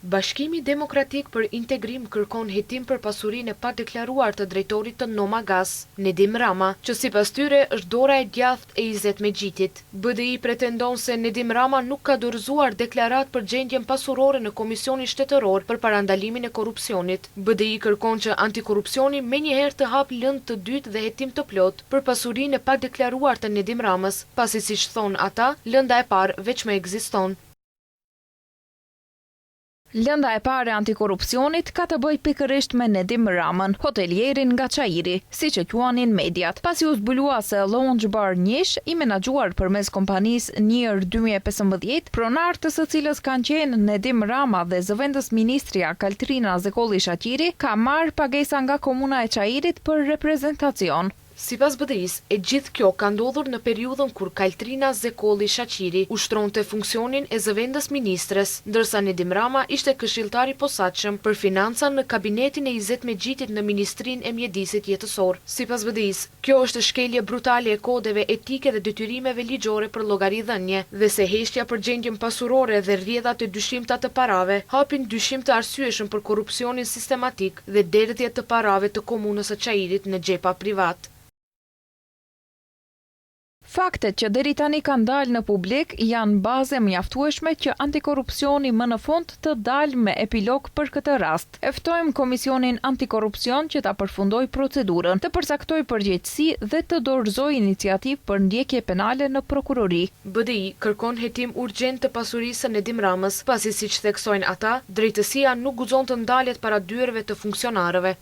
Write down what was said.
Bashkimi Demokratik për Integrim kërkon hetim për pasurinë e padeklaruar të drejtorit të Nomagas, Nedim Rama, që sipas tyre është dora e djathtë e Izet Megjitit. BDI pretendon se Nedim Rama nuk ka dorëzuar deklarat për gjendjen pasurore në Komisionin Shtetëror për parandalimin e korrupsionit. BDI kërkon që antikorrupsioni menjëherë të hap lëndë të dytë dhe hetim të plot për pasurinë e padeklaruar të Nedim Ramës, pasi siç thon ata, lënda e parë veç më ekziston. Lënda e parë e antikorrupsionit ka të bëjë pikërisht me Nedim Ramën, hotelierin nga Çajiri, siç e quanin mediat, pasi u zbulua se Lounge Bar Nish, i menaxhuar përmes kompanisë Nier 2015, pronar të së cilës kanë qenë Nedim Rama dhe zëvendës ministrja Kaltrina Zekolli Shaqiri, ka marrë pagesa nga komuna e Çajirit për reprezentacion. Sipas BDI-s, e gjithë kjo ka ndodhur në periudhën kur Kaltrina Zekolli Shaqiri ushtronte funksionin e zëvendës ministres, ndërsa Nedim Rama ishte këshilltar i posaçëm për financa në kabinetin e Izet Megjitit në Ministrinë e Mjedisit Jetësor. Sipas BDI-s, kjo është shkelje brutale e kodeve etike dhe detyrimeve ligjore për llogaridhënie, dhe se heshtja për gjendjen pasurore dhe rrjedhat e dyshimta të parave hapin dyshim të arsyeshëm për korrupsionin sistematik dhe derdhje të parave të komunës së Çajirit në xhepa privat. Faktet që deri tani kanë dalë në publik janë baze mjaftueshme që antikorrupsioni më në fund të dalë me epilog për këtë rast. E ftojmë Komisionin Antikorrupsion që ta përfundojë procedurën, të përcaktojë përgjegjësi dhe të dorëzojë iniciativë për ndjekje penale në prokurori. BDI kërkon hetim urgjent të pasurisë së Nedim Ramës, pasi siç theksojnë ata, drejtësia nuk guxon të ndalet para dyerve të funksionarëve.